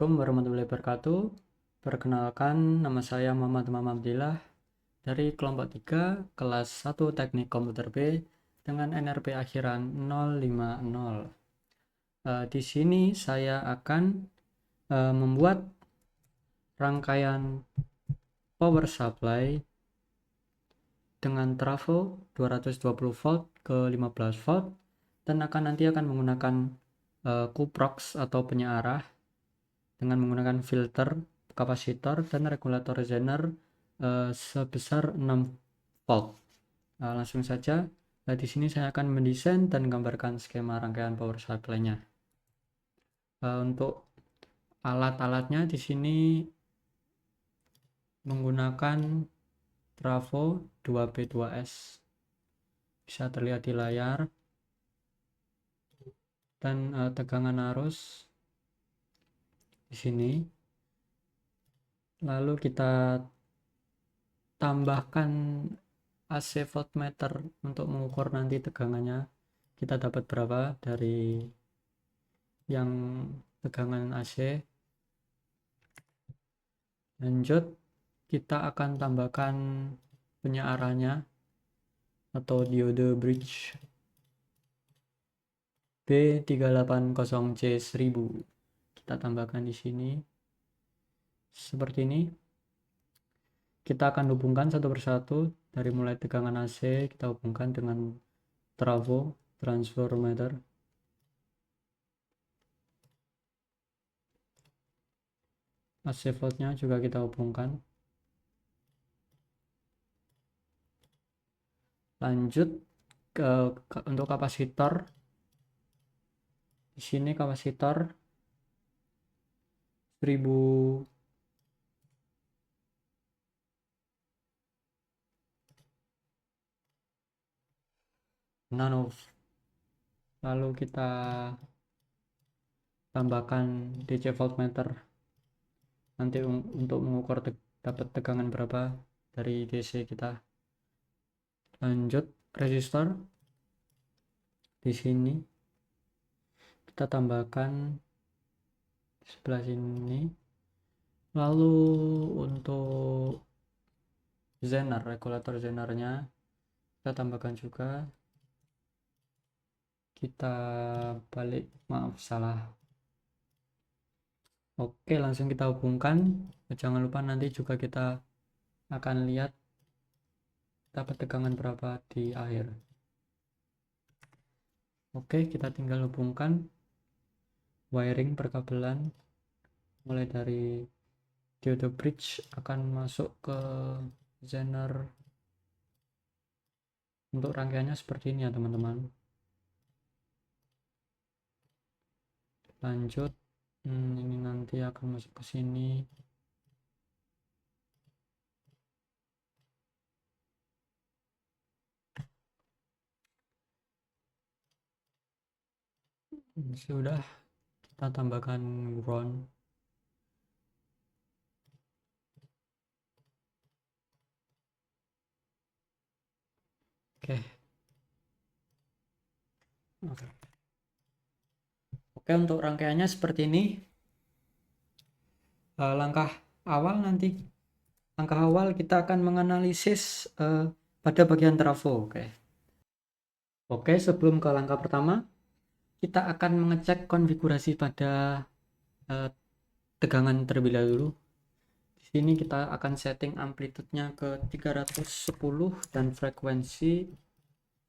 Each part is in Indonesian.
Assalamualaikum warahmatullahi wabarakatuh. Perkenalkan, nama saya Muhammad Abdillah dari kelompok 3 kelas 1 Teknik Komputer B dengan NRP akhiran 050. Di sini saya akan membuat rangkaian power supply dengan trafo 220 volt ke 15 volt dan nanti akan menggunakan kuprox atau penyearah dengan menggunakan filter, kapasitor, dan regulator zener sebesar 6 volt. Langsung saja, di sini saya akan mendesain dan gambarkan skema rangkaian power supply-nya. Untuk alat-alatnya di sini menggunakan trafo 2B2S, bisa terlihat di layar, dan tegangan arus di sini. Lalu kita tambahkan AC voltmeter untuk mengukur nanti tegangannya kita dapat berapa dari yang tegangan AC. Lanjut, kita akan tambahkan penyearahnya atau diode bridge B380C1000. Kita tambahkan di sini seperti ini. Kita akan hubungkan satu persatu dari mulai tegangan AC, kita hubungkan dengan trafo transformer. AC voltnya juga kita hubungkan. Lanjut untuk kapasitor. Di sini kapasitor 1000 nano. Lalu kita tambahkan DC voltmeter nanti untuk mengukur dapat tegangan berapa dari DC kita. Lanjut, resistor di sini kita tambahkan di sebelah sini. Lalu untuk zener, regulator zenernya kita tambahkan juga. Kita balik, maaf salah. Oke, langsung kita hubungkan. Jangan lupa nanti juga kita akan lihat dapat tegangan berapa di akhir. Oke, kita tinggal hubungkan wiring perkabelan mulai dari diode bridge akan masuk ke zener. Untuk rangkaiannya seperti ini ya teman-teman. Lanjut, ini nanti akan masuk ke sini. Sudah, kita tambahkan ground. Oke, untuk rangkaiannya seperti ini. Langkah awal kita akan menganalisis pada bagian trafo. Oke, sebelum ke langkah pertama, kita akan mengecek konfigurasi pada tegangan terlebih dahulu. Di sini kita akan setting amplitude-nya ke 310 dan frekuensi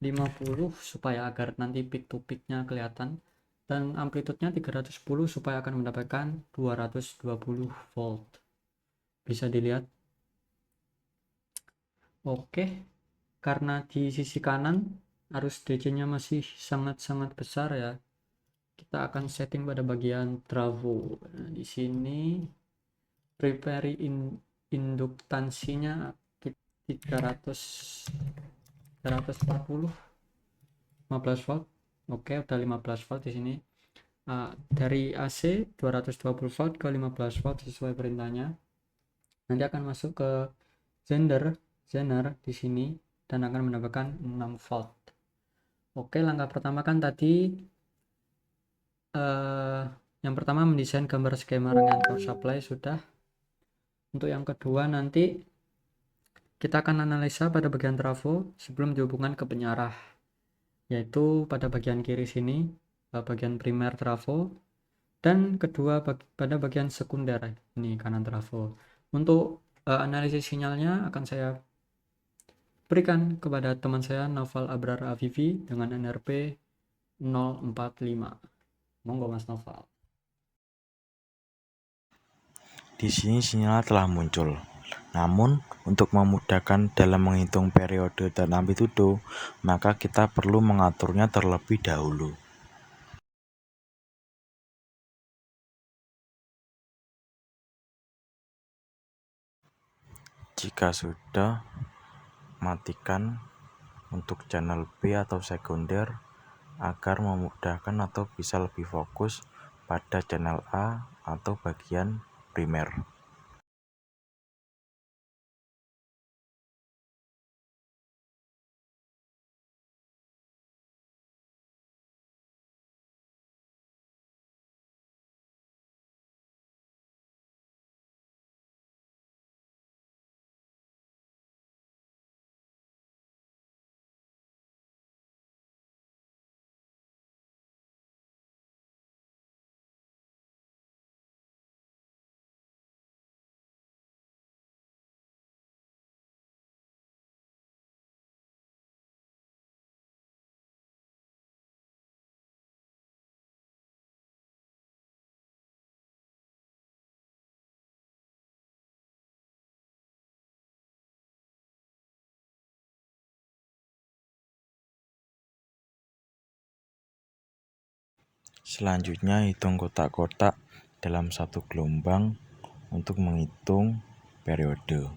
50 supaya agar nanti peak to peak-nya kelihatan, dan amplitude-nya 310 supaya akan mendapatkan 220 volt. Bisa dilihat. Oke, karena di sisi kanan arus DC-nya masih sangat-sangat besar ya, kita akan setting pada bagian trafo. Nah, di sini prepare induktansinya 340 15 volt. Oke, udah 15 volt di sini. Dari AC 220 volt ke 15 volt sesuai perintahnya. Nanti akan masuk ke zener di sini dan akan mendapatkan 6 volt. Oke, langkah pertama kan tadi Yang pertama mendesain gambar skema rangkaian power supply sudah. Untuk yang kedua nanti kita akan analisa pada bagian trafo sebelum dihubungkan ke penyarah, yaitu pada bagian kiri sini, bagian primer trafo, dan kedua pada bagian sekunder ini kanan trafo. Untuk analisis sinyalnya akan saya berikan kepada teman saya Noval Abrar Avivi dengan NRP 045. Monggo Mas Noval. Di sini sinyal telah muncul. Namun, untuk memudahkan dalam menghitung periode dan amplitudo, maka kita perlu mengaturnya terlebih dahulu. Jika sudah, matikan untuk channel B atau sekunder agar memudahkan atau bisa lebih fokus pada channel A atau bagian primer. Selanjutnya, hitung kotak-kotak dalam satu gelombang untuk menghitung periode.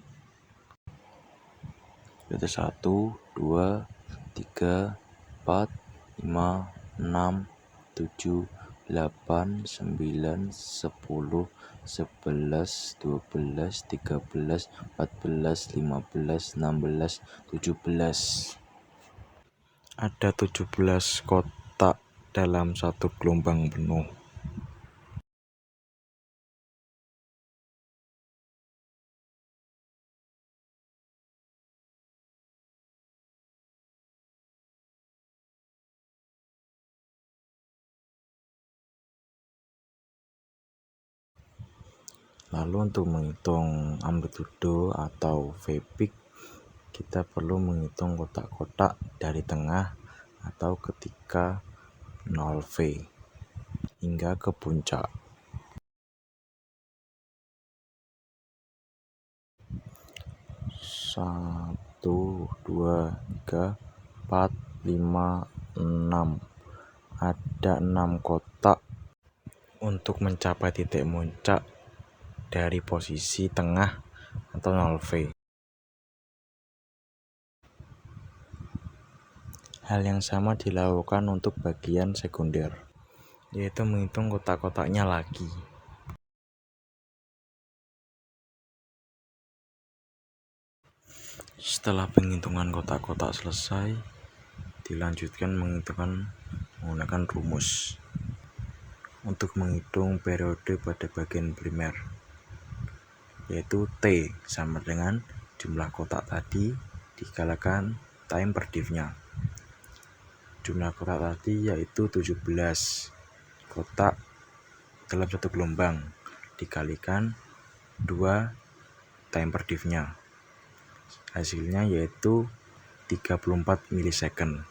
Periode 1, 2, 3, 4, 5, 6, 7, 8, 9, 10, 11, 12, 13, 14, 15, 16, 17. Ada 17 kotak dalam satu gelombang penuh. Lalu untuk menghitung amplitudo atau V peak, kita perlu menghitung kotak-kotak dari tengah atau ketika 0V hingga ke puncak. 1, 2, 3, 4, 5, 6. Ada 6 kotak untuk mencapai titik puncak dari posisi tengah atau 0V. Hal yang sama dilakukan untuk bagian sekunder, yaitu menghitung kotak-kotaknya lagi. Setelah penghitungan kotak-kotak selesai, dilanjutkan menggunakan rumus untuk menghitung periode pada bagian primer, yaitu T sama dengan jumlah kotak tadi dikalikan time per div-nya. Jumlah kotak tadi yaitu 17 kotak dalam satu gelombang dikalikan 2 time per div-nya. Hasilnya yaitu 34 milisecond.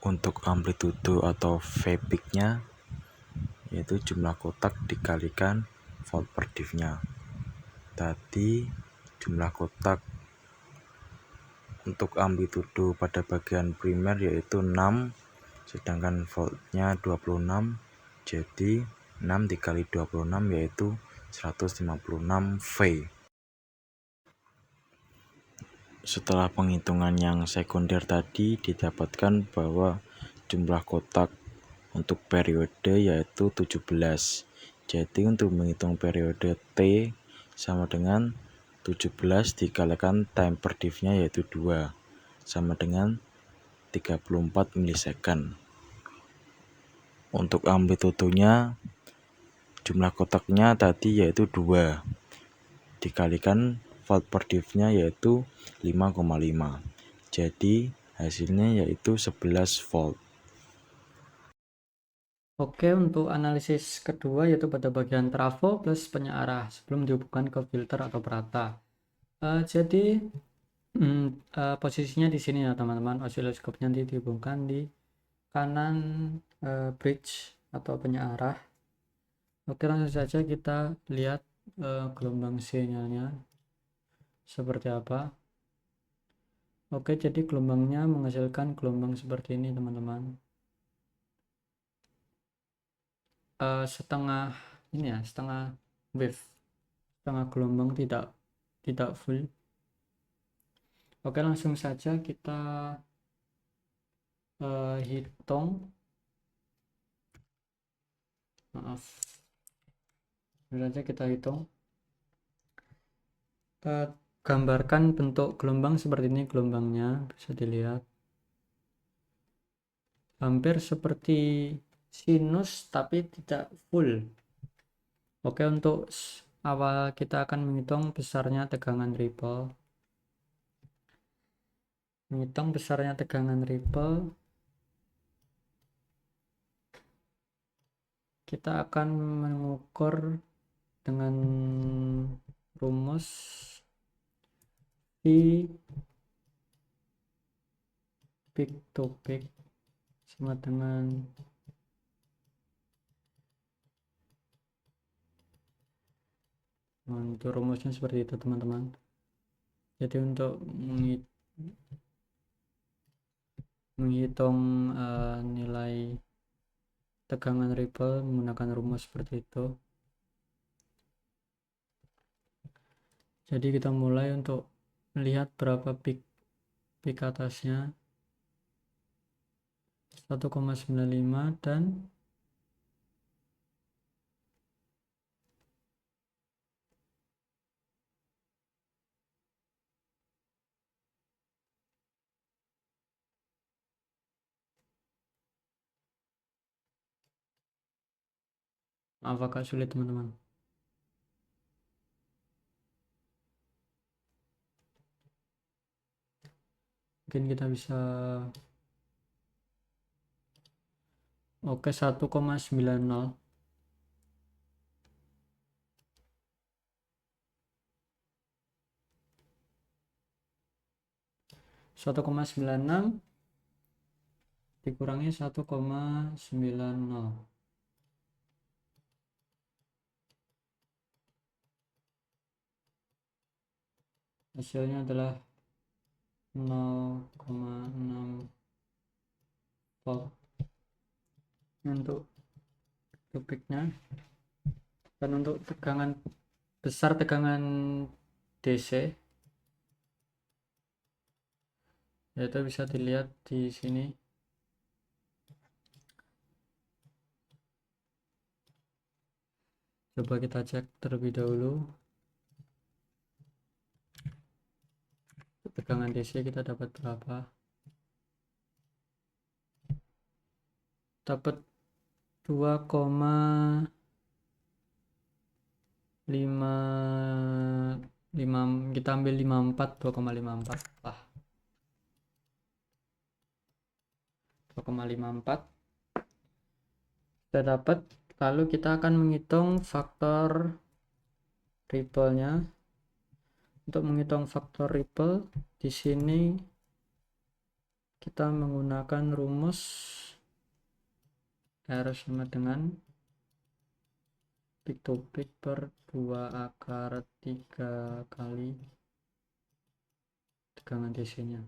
Untuk amplitudo atau V peak-nya yaitu jumlah kotak dikalikan volt per div-nya. Tadi jumlah kotak untuk amplitudo pada bagian primer yaitu 6, sedangkan voltnya 26, jadi 6 dikali 26 yaitu 156 V. Setelah penghitungan yang sekunder tadi, didapatkan bahwa jumlah kotak untuk periode yaitu 17. Jadi untuk menghitung periode T sama dengan 17 dikalikan time per div-nya yaitu 2, sama dengan 34 milisecond. Untuk amplitudenya jumlah kotaknya tadi yaitu 2 dikalikan volt per div-nya yaitu 5,5. Jadi hasilnya yaitu 11 volt. Oke, untuk analisis kedua yaitu pada bagian trafo plus penyearah sebelum dihubungkan ke filter atau perata. Jadi posisinya di sini ya teman-teman, osiloskopnya nanti dihubungkan di kanan bridge atau penyearah. Oke, langsung saja kita lihat gelombang sinyalnya seperti apa. Oke, jadi gelombangnya menghasilkan gelombang seperti ini teman-teman. Setengah ini ya, setengah wave, setengah gelombang, tidak full. Oke, langsung saja kita hitung. Maaf, langsung saja kita hitung. Gambarkan bentuk gelombang seperti ini, gelombangnya bisa dilihat hampir seperti sinus tapi tidak full. Oke, untuk awal kita akan menghitung besarnya tegangan ripple. Menghitung besarnya tegangan ripple, kita akan mengukur dengan rumus V peak to peak sama dengan untuk rumusnya seperti itu teman-teman. Jadi untuk menghitung nilai tegangan ripple menggunakan rumus seperti itu. Jadi kita mulai untuk melihat berapa peak atasnya 1,95 dan agak sulit teman-teman. Mungkin kita bisa oke 1,90. Satu koma sembilan enam dikurangi 1,90. Hasilnya adalah 0,6 volt untuk peaknya. Dan untuk tegangan besar, tegangan DC, yaitu bisa dilihat di sini. Coba kita cek terlebih dahulu. Tegangan DC kita dapat berapa? Dapat 2,5, kita ambil 54, 2,54 lah. 2,54 kita dapat. Lalu kita akan menghitung faktor ripple-nya. Untuk menghitung faktor ripple di sini kita menggunakan rumus R sama dengan peak to peak per 2 akar 3 kali tegangan DC nya.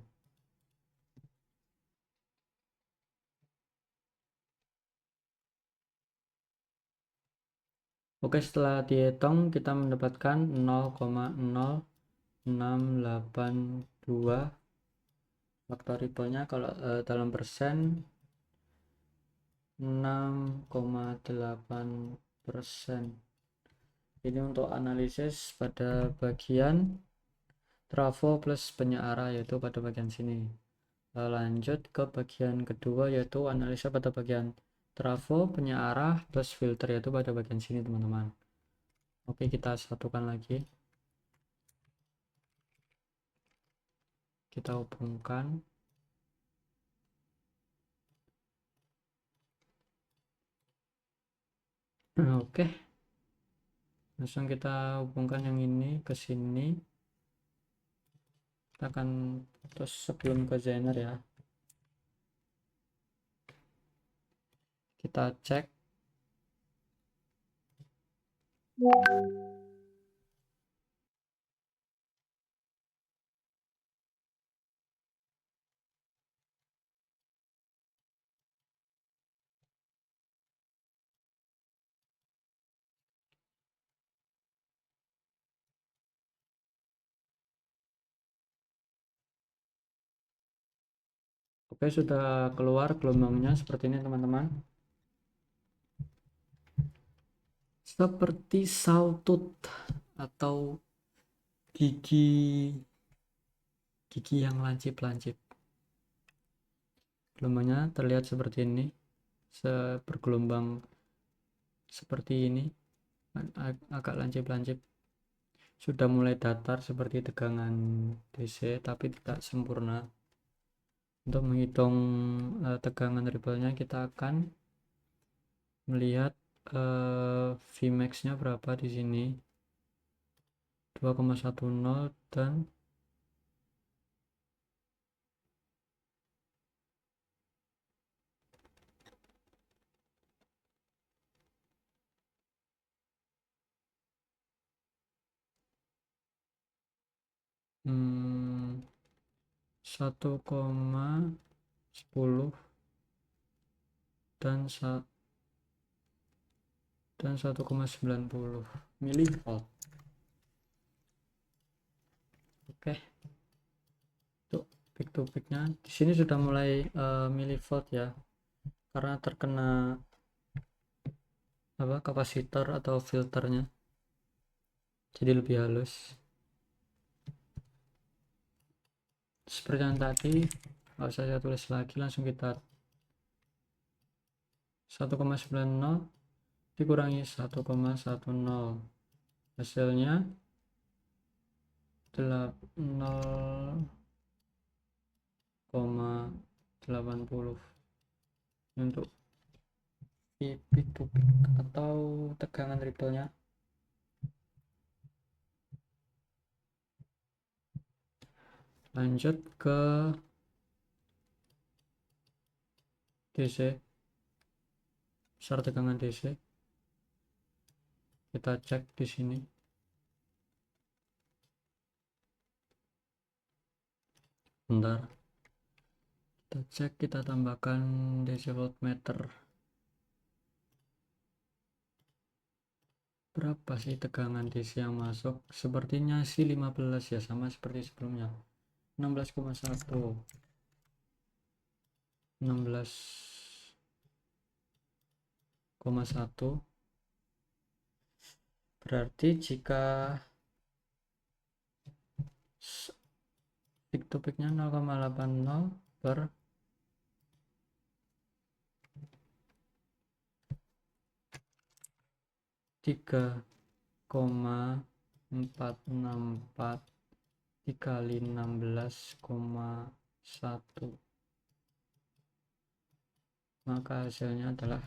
Oke, setelah dihitung kita mendapatkan 0,0682 faktor ripple nya. Kalau dalam persen 6,8%. Ini untuk analisis pada bagian trafo plus penyearah, yaitu pada bagian sini. Lanjut ke bagian kedua, yaitu analisa pada bagian trafo, penyearah plus filter, yaitu pada bagian sini teman-teman. Oke, kita satukan lagi, kita hubungkan. Oke, langsung kita hubungkan yang ini ke sini. Kita akan terus sebelum ke Zenner ya, kita cek. Oke, sudah keluar gelombangnya seperti ini teman-teman, seperti sawtooth atau gigi yang lancip-lancip. Gelombangnya terlihat seperti ini, bergelombang seperti ini, agak lancip-lancip. Sudah mulai datar seperti tegangan DC, tapi tidak sempurna. Untuk menghitung tegangan ripple-nya, kita akan melihat Vmax-nya berapa di sini, 2,10, dan hmm, 1,10 dan 1,90 milivolt. Oke, untuk peak to peak-nya di sini sudah mulai milivolt ya, karena terkena kapasitor atau filternya, jadi lebih halus. Seperti yang tadi, kalau saya tulis lagi, langsung kita 1,90 dikurangi 1,10, hasilnya 0,80 untuk peak to peak atau tegangan ripple-nya. Lanjut ke DC, besar tegangan DC, kita cek di sini. Bentar, kita cek, kita tambahkan DC voltmeter. Berapa sih tegangan DC yang masuk? Sepertinya sih 15 ya, sama seperti sebelumnya, 16,1, 16,1. Berarti jika peak to peak-nya 0,80 per 3,464 dikali 16,1, maka hasilnya adalah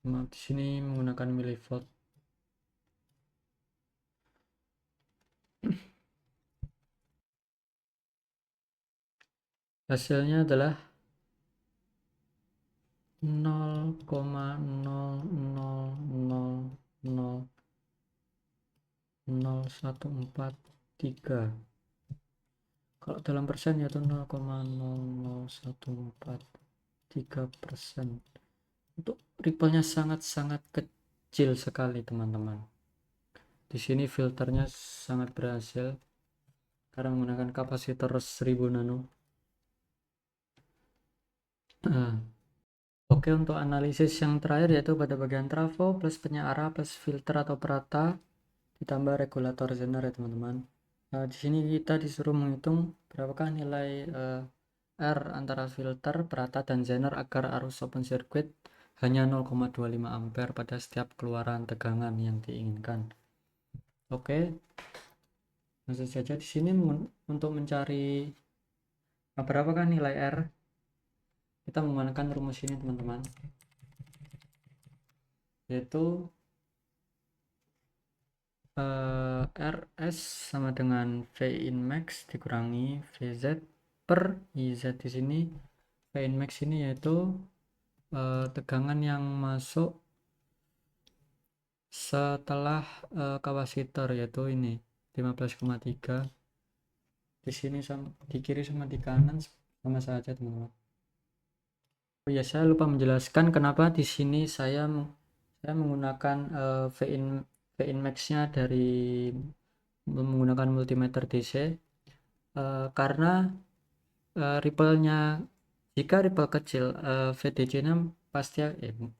di sini menggunakan milivolt. Hasilnya adalah 0,0000143. Kalau dalam persen yaitu 0,00143%. Untuk ripple-nya sangat-sangat kecil sekali teman-teman. Di sini filternya sangat berhasil karena menggunakan kapasitor 1000 nano. Oke, untuk analisis yang terakhir yaitu pada bagian trafo plus penyearah plus filter atau perata ditambah regulator Zener ya teman-teman. Di sini kita disuruh menghitung berapakah nilai R antara filter, perata, dan zener agar arus open circuit hanya 0,25 ampere pada setiap keluaran tegangan yang diinginkan. Oke, langsung saja di sini untuk mencari berapakah nilai R, kita menggunakan rumus ini teman-teman, yaitu RS sama dengan V in max dikurangi VZ per IZ. Di sini V in max ini yaitu tegangan yang masuk setelah kapasitor, yaitu ini 15,3. Di sini sama di kiri sama di kanan sama saja teman-teman. Oh ya, saya lupa menjelaskan kenapa di sini saya menggunakan V in max-nya dari menggunakan multimeter DC, karena ripple-nya, jika ripple kecil, VDC-nya pasti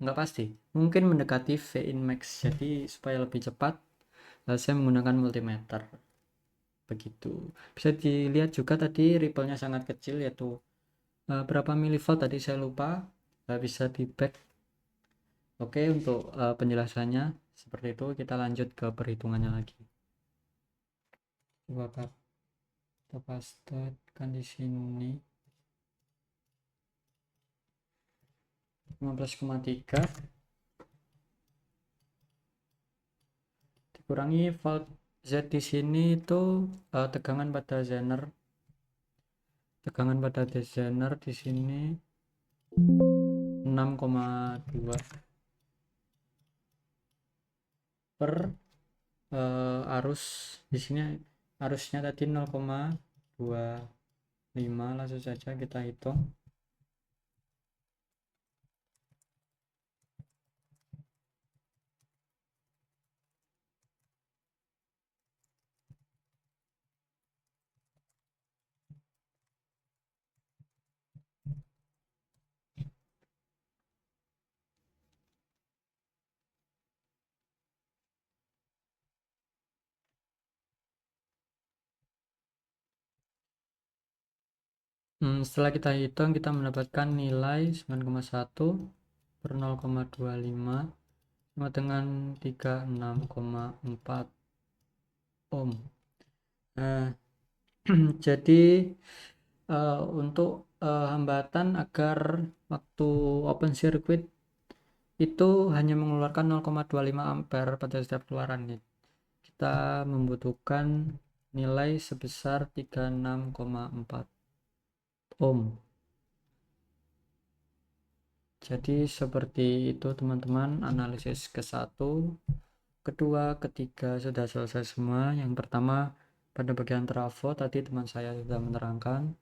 nggak pasti, mungkin mendekati V in max. Jadi supaya lebih cepat, saya menggunakan multimeter. Begitu. Bisa dilihat juga tadi ripple-nya sangat kecil, yaitu berapa milivolt tadi saya lupa, bisa di back. Oke, untuk penjelasannya seperti itu. Kita lanjut ke perhitungannya lagi. Coba kita pastekan di sini 15,3 dikurangi volt Z. Di sini itu tegangan pada zener. Tegangan pada zener di sini 6,2 per arus. Di sini arusnya tadi 0,25. Langsung saja kita hitung. Setelah kita hitung, kita mendapatkan nilai 9,1 per 0,25 sama dengan 36,4 ohm. Jadi untuk hambatan agar waktu open circuit itu hanya mengeluarkan 0,25 ampere pada setiap keluaran, kita membutuhkan nilai sebesar 36,4 ohm. Jadi seperti itu teman-teman, analisis ke-1, kedua, ketiga sudah selesai semua. Yang pertama pada bagian trafo tadi teman saya sudah menerangkan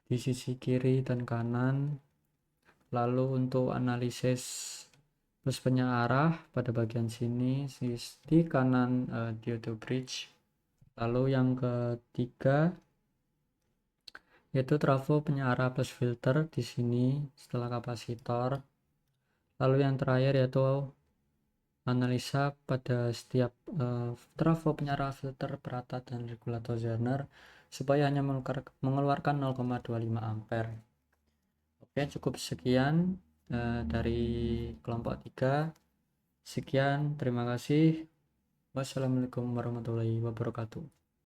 di sisi kiri dan kanan. Lalu untuk analisis bus penyearah pada bagian sini di kanan diode bridge. Lalu yang ketiga yaitu trafo penyearah plus filter di sini setelah kapasitor. Lalu yang terakhir yaitu analisa pada setiap trafo penyearah, filter, perata, dan regulator zener supaya hanya mengeluarkan 0,25 ampere. Oke, cukup sekian dari kelompok 3. Sekian, terima kasih. Wassalamualaikum warahmatullahi wabarakatuh.